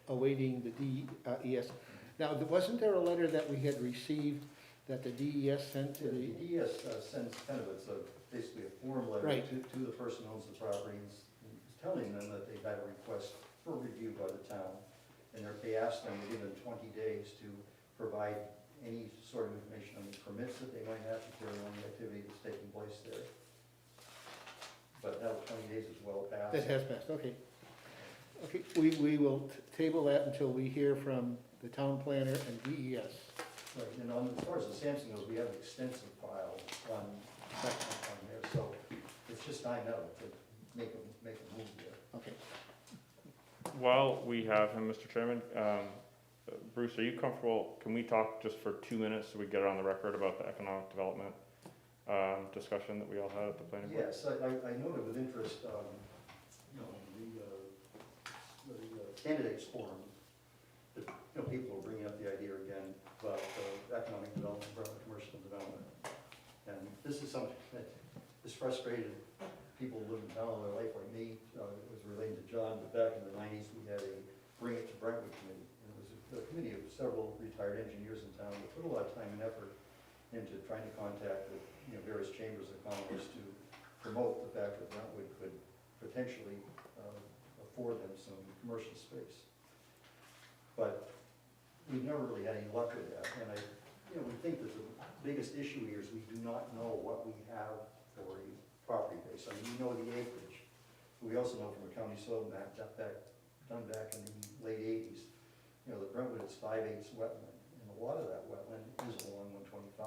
E: awaiting the DES. Now, wasn't there a letter that we had received that the DES sent to
I: The
E: the,
I: DES sends kind of, it's basically a form letter
E: Right.
I: to the person who owns the properties, telling them that they've had a request for review by the town, and they asked them to give them 20 days to provide any sort of information on the permits that they might have to carry on the activity that's taking place there. But now 20 days is well past.
E: that has passed, okay. Okay, we will table that until we hear from the town planner and DES.
I: Right, and as far as the Sampson goes, we have an extensive file on there, so it's just time now to make a move there.
E: Okay,
D: While we have him, Mr. Chairman, Bruce, are you comfortable, can we talk just for 2 minutes so we get it on the record about the economic development discussion that we all had at the planning board?
I: Yes, I noted with interest, you know, the candidates forum, that, you know, people are bringing up the idea again about economic development, commercial development. And this is something that has frustrated people who live in town all their life, like me. It was related to John, but back in the 90s, we had a Bring It to Brentwood committee. And it was a committee of several retired engineers in town that put a lot of time and effort into trying to contact the, you know, various chambers of commerce to promote the fact that Brentwood could potentially afford them some commercial space. But we've never really had any luck with that, and we think that the biggest issue here is we do not know what we have for a property base. I mean, we know the acreage, but we also know from a county soil map done back in the late 80s, you know, that Brentwood is 5/8 wetland, and a lot of that wetland is along 125.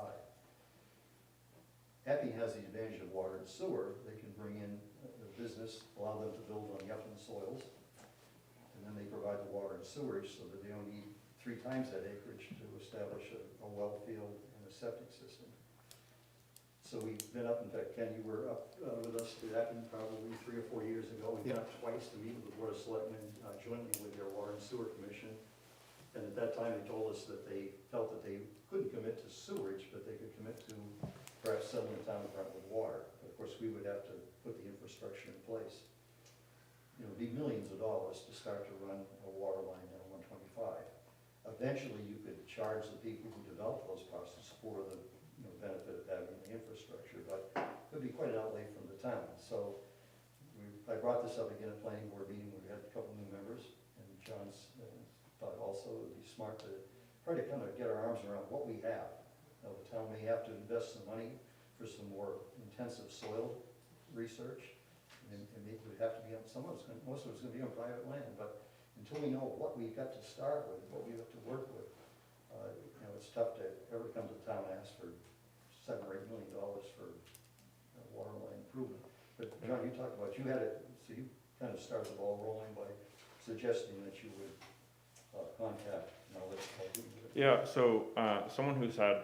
I: Epping has the advantage of water and sewer. They can bring in the business, allow them to build on the upland soils, and then they provide the water and sewerage so that they don't need 3 times that acreage to establish a well field and a septic system. So we've been up, in fact, Ken, you were up with us to Epping probably 3 or 4 years ago. We went up twice to meet with the Board of Selectmen jointly with their Water and Sewer Commission. And at that time, they told us that they felt that they couldn't commit to sewerage, but they could commit to perhaps settling the town of Brentwood water. But of course, we would have to put the infrastructure in place. You know, it'd be millions of dollars to start to run a water line down 125. Eventually, you could charge the people who develop those parcels for the benefit of having the infrastructure, but it would be quite an outlay from the town. So I brought this up again at planning board meeting where we had a couple new members, and John's thought also it would be smart to try to kind of get our arms around what we have. Now, the town may have to invest some money for some more intensive soil research, and it would have to be on most of it's going to be on private land, but until we know what we've got to start with, what we have to work with, it's tough to ever come to the town and ask for $7 or $8 million for water line improvement. But John, you talked about, you had it, so you kind of started the ball rolling by suggesting that you would contact knowledge.
D: Yeah, so someone who's had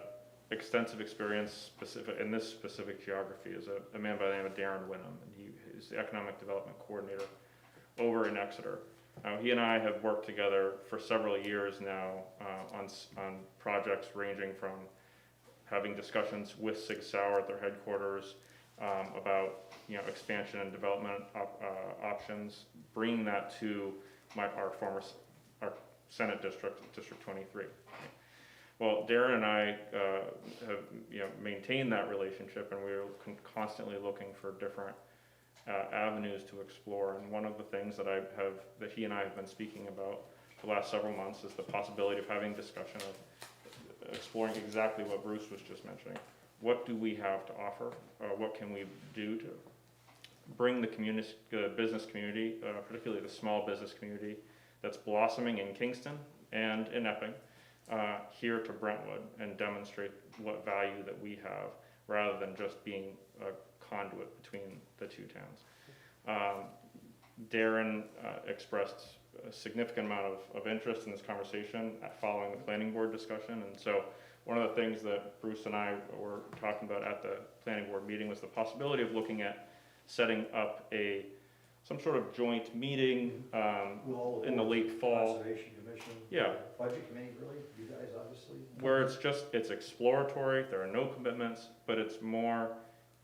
D: extensive experience in this specific geography is a man by the name of Darren Winham, and he is the economic development coordinator over in Exeter. He and I have worked together for several years now on projects ranging from having discussions with Sig Sauer at their headquarters about expansion and development options, bringing that to our Senate district, District 23. Well, Darren and I have maintained that relationship, and we're constantly looking for different avenues to explore. And one of the things that he and I have been speaking about for the last several months is the possibility of having discussion of exploring exactly what Bruce was just mentioning. What do we have to offer? What can we do to bring the business community, particularly the small business community that's blossoming in Kingston and in Epping, here to Brentwood, and demonstrate what value that we have, rather than just being a conduit between the two towns. Darren expressed a significant amount of interest in this conversation following the planning board discussion, and so one of the things that Bruce and I were talking about at the planning board meeting was the possibility of looking at setting up some sort of joint meeting in the late fall.
I: Conservation Commission.
D: Yeah.
I: Budget committee, really, you guys obviously.
D: Where it's exploratory, there are no commitments, but it's more,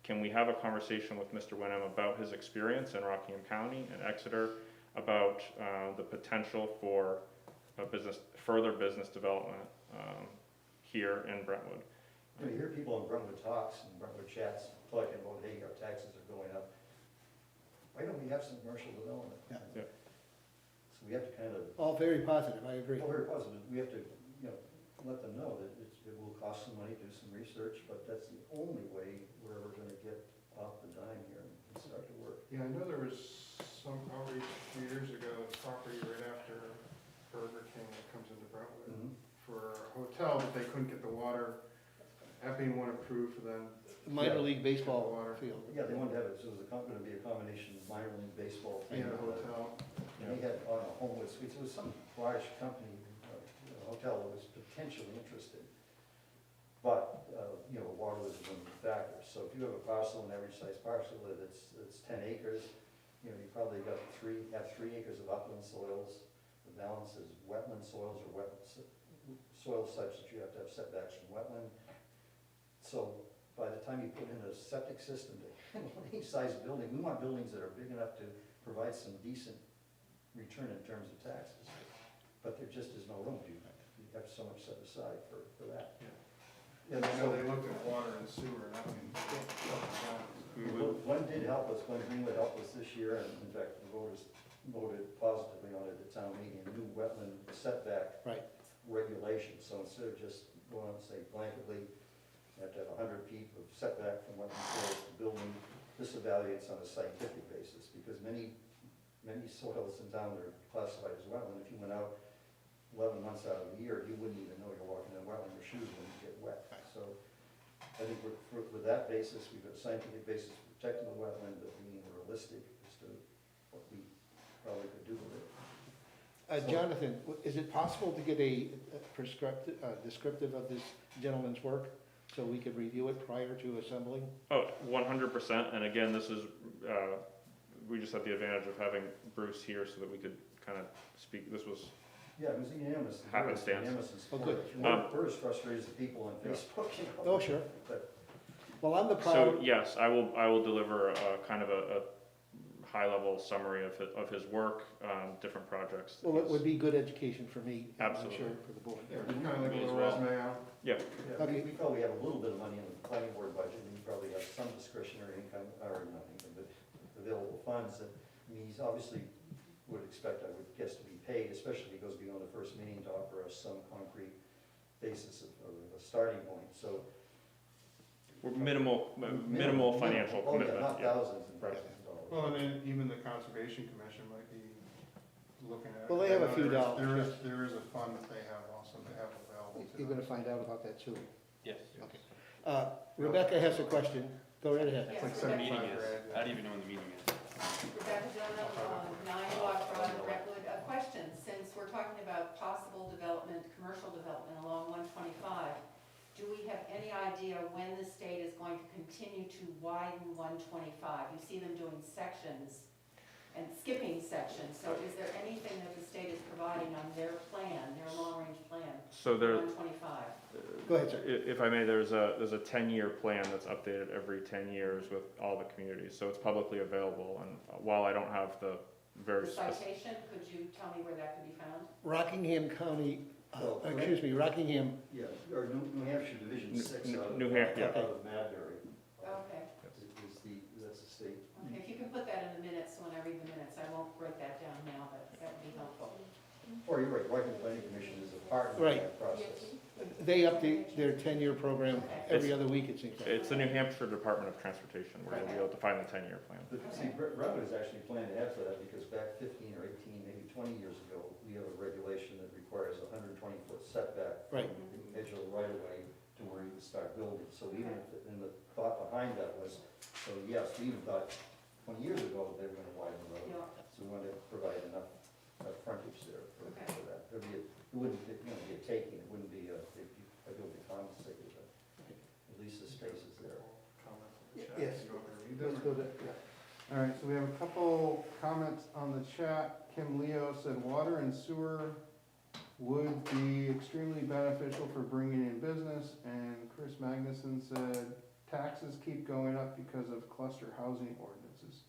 D: can we have a conversation with Mr. Wenham about his experience in Rockingham County and Exeter, about the potential for further business development here in Brentwood.
I: You hear people in Brentwood talks and Brentwood chats talking about, hey, our taxes are going up. Why don't we have some commercial development?
E: Yeah.
I: So we have to kind of,
E: All very positive, I agree.
I: very positive, we have to, let them know that it will cost some money, do some research, but that's the only way we're ever gonna get off the dime here and start to work.
A: Yeah, I know there was some outreach a few years ago, property right after Burger King that comes into Brentwood for a hotel, but they couldn't get the water, Epping one approved for them.
E: Minor league baseball
A: Water.
E: field.
I: Yeah, they wanted to have it, so it was gonna be a combination of minor league baseball.
A: And a hotel.
I: And they had on a Homewood Suites, it was some large company, hotel that was potentially interested. But, water was one of the factors. So if you have a parcel, an average size parcel, it's 10 acres, you probably have 3 acres of upland soils. The balance is wetland soils or soils such that you have to have setbacks from wetland. So by the time you put in a septic system to handle any size building, we want buildings that are big enough to provide some decent return in terms of taxes. But there just is no room. You have so much set aside for that.
A: I know they looked at water and sewer, and I mean,
I: Glenn did help us, Glenn Greenwood helped us this year, and in fact, the voters voted positively on it at town meeting, a new wetland setback
E: Right.
I: regulation. So instead of just going out and say blanketly, you have to have 100 feet of setback from wetland soils to building, this evaluates on a scientific basis, because many soils in town are classified as wetland. If you went out 11 months out of the year, you wouldn't even know you're walking in a wetland, your shoes wouldn't get wet. So I think with that basis, we've got a scientific basis for protecting the wetland, but being realistic as to what we probably could do with it.
E: Jonathan, is it possible to get a descriptive of this gentleman's work so we could review it prior to assembling?
D: Oh, 100%, and again, this is, we just had the advantage of having Bruce here so that we could kind of speak, this was,
I: Yeah, it was unanimous.
D: Happenstance.
I: Unanimous in
E: Oh,
I: support.
E: good.
I: We're as frustrated as the people on Facebook,
E: Oh, sure.
I: But
E: Well, I'm the
D: so
E: proud,
D: yes, I will deliver a kind of a high-level summary of his work, different projects. that
E: well, it
D: he's-
E: would be good education for me, and I'm
D: Absolutely.
E: sure for the board.
A: yeah, kind of like a
B: Me as
A: little
B: well.
A: resume out.
D: Yeah,
I: yeah,
E: Okay.
I: we probably have a little bit of money in the planning board budget, and you probably have some discretionary income, or not income, but available funds that, he's obviously would expect, I would guess, to be paid, especially if he goes beyond the first meeting to offer us some concrete basis of a starting point, so.
D: we're minimal financial
I: Oh, yeah,
D: commitment,
I: not
D: yeah.
I: thousands and
D: Right.
I: thousands of dollars.
A: Well, and then even the Conservation Commission might be looking at it.
E: Well, they have a few dollars,
A: There is a fund that they have also, they have available to
E: You're
A: them.
E: gonna find out about that soon.
B: Yes.
E: Rebecca has a question. Go right ahead.
A: It's like
B: The meeting
A: 75
B: is,
A: grand.
B: I don't even know when the meeting is.
J: Rebecca Dillon, 9 Block Road, Brentwood. A question, since we're talking about possible development, commercial development along 125, do we have any idea when the state is going to continue to widen 125? You see them doing sections and skipping sections, so is there anything that the state is providing on their plan, their long-range plan,
D: So
J: for
D: there,
J: 125?
E: Go ahead, sir.
D: if I may, there's a 10-year plan that's updated every 10 years with all the communities, so it's publicly available, and while I don't have the very
J: The
D: specific.
J: citation, could you tell me where that could be found?
E: Rockingham County
I: Well,
E: Excuse me, Rockingham,
I: Yeah, or New Hampshire Division
D: New-
I: 6
D: New-
I: out of.
D: New Hampshire,
I: Out
E: yeah.
I: of Madbury.
J: Okay,
I: That's the state.
J: okay, if you can put that in the minutes, when I read the minutes, I won't write that down now, but that would be helpful.
I: Or you're right, Rockingham Planning Commission is a partner in
E: Right.
I: that process.
E: they update their 10-year program every other week, it seems like.
D: it's the New Hampshire Department of Transportation where they'll be able to find the 10-year plan.
I: But see, Brentwood is actually planned ahead for that because back 15 or 18, maybe 20 years ago, we have a regulation that requires a 120-foot setback
E: Right.
I: from the edge of the right-of-way to where you can start building. So even if, and the thought behind that was, so yes, we even thought 20 years ago they were gonna widen the road.
J: Yeah.
I: So we wanted to provide enough frontage there for
J: Okay.
I: that. It wouldn't, be a taking, it wouldn't be a building compensated, but at least the space is there.
A: Comments in the chat.
E: Yes.
A: You want me to read them,
E: Let's
A: or-
E: go to, yeah.
A: All right, so we have a couple comments on the chat. Kim Leo said water and sewer would be extremely beneficial for bringing in business. And Chris Magnuson said taxes keep going up because of cluster housing ordinances.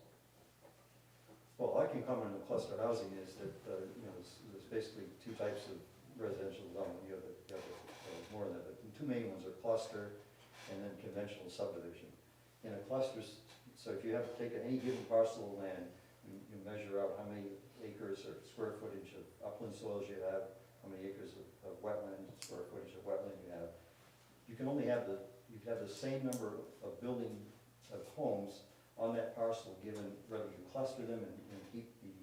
I: Well, I can comment on the cluster housing is that, there's basically two types of residential development. You have more than that, but the two main ones are cluster and then conventional subdivision. In a cluster, so if you have to take any given parcel of land, you measure out how many acres or square footage of upland soils you have, how many acres of wetland, square footage of wetland you have. You can only have you can have the same number of building of homes on that parcel given whether you cluster them and keep the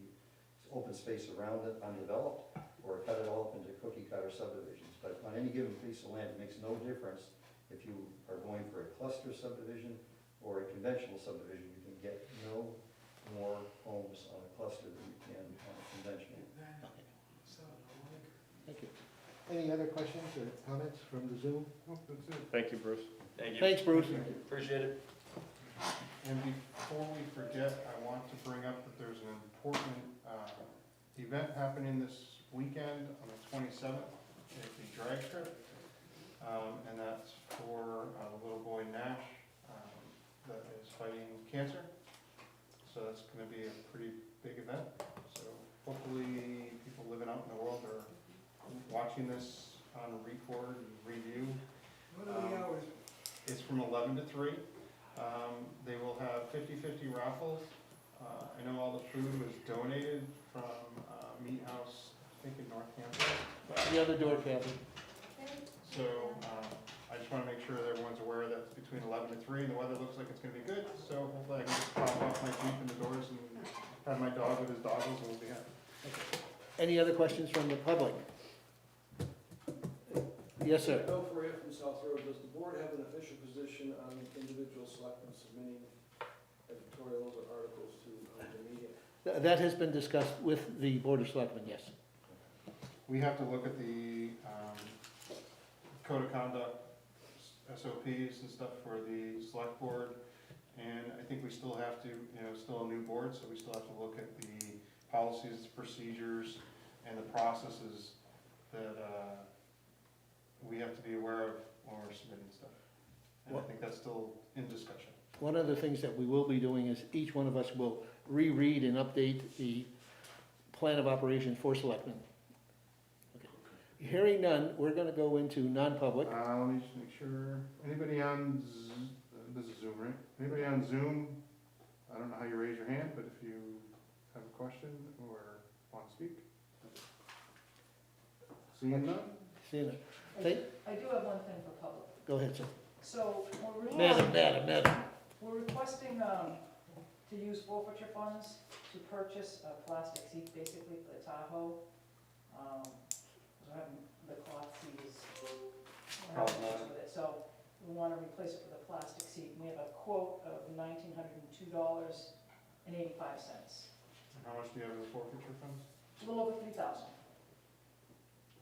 I: open space around it undeveloped or cut it all up into cookie cutter subdivisions. But on any given piece of land, it makes no difference if you are going for a cluster subdivision or a conventional subdivision. You can get no more homes on a cluster than you can on a conventional.
E: Thank you. Any other questions or comments from the Zoom?
A: Oh, that's it.
D: Thank you, Bruce.
B: Thank you.
E: Thanks, Bruce.
B: Appreciate it.
A: And before we forget, I want to bring up that there's an important event happening this weekend on the 27th, at the drag strip. And that's for the little boy Nash that is fighting cancer. So that's going to be a pretty big event. So hopefully people living out in the world are watching this on record and review.
G: What are the hours?
A: It's from 11 to 3. They will have 50-50 raffles. I know all the food was donated from Meat House, I think in Northampton.
E: The other door, Kathy.
A: So I just want to make sure that everyone's aware that it's between 11 and 3 and the weather looks like it's going to be good. So hopefully I can just pop off my Jeep in the doors and have my dog with his doggles and we'll be happy.
E: Any other questions from the public? Yes, sir.
K: Bill Ferrier from South Road, does the board have an official position on individual selectmen submitting editorials or articles to the media?
E: That has been discussed with the Board of Selectmen, yes.
A: We have to look at the code of conduct, SOPs and stuff for the select board. And I think we still have to, still a new board, so we still have to look at the policies, procedures, and the processes that we have to be aware of when we're submitting stuff. And I think that's still in discussion.
E: One of the things that we will be doing is each one of us will reread and update the plan of operation for selectmen. Okay. Hearing none, we're gonna go into non-public.
A: Let me just make sure, anybody on, this is Zoom, right? Anybody on Zoom, I don't know how you raise your hand, but if you have a question or want to speak. Seeing none?
E: Seeing it. Thank-
J: I do have one thing for public.
E: Go ahead, sir.
J: So we're
E: Madam.
J: We're requesting to use forfeiture funds to purchase a plastic seat, basically for the Tahoe. We're having the cloth seat is, we're having issues with it, so we want to replace it with a plastic seat. We have a quote of $1,902.85.
A: And how much do you have in the forfeiture funds?
J: A little over 3,000.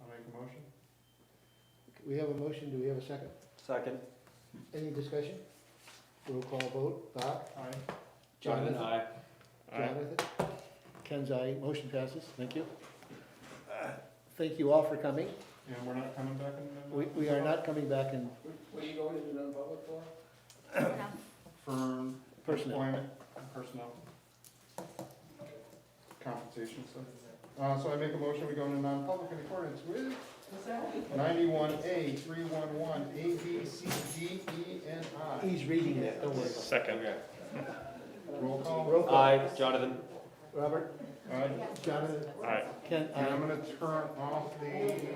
A: I'll make a motion.
E: We have a motion, do we have a second?
B: Second.
E: Any discussion? Roll call vote, Bob?
A: Aye.
E: Jonathan?
B: Aye.
E: Jonathan? Ken's aye, motion passes, thank you. Thank you all for coming.
A: And we're not coming back in?
E: We are not coming back in
K: What are you going into non-public for?
A: For
E: personnel.
A: employment and personnel. Compensation stuff. So I make a motion, we go into non-public in accordance with 91A, 311, A, B, C, D, E, and I.
E: He's reading that, don't worry.
D: Second.
A: Roll call.
E: Roll call.
B: Aye, Jonathan.
E: Robert?
A: Aye.
E: Jonathan?
D: Aye.
E: Ken?
A: And I'm gonna turn off the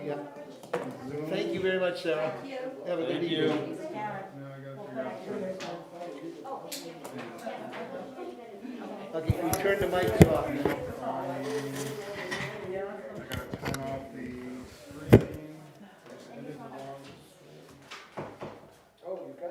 E: Yeah.
A: Zoom.
E: Thank you very much, Sarah. Have a good
B: Thank
E: evening.
B: you.
A: Now I gotta figure out.
C: Oh, thank you.
E: Okay, we turn the mics off now.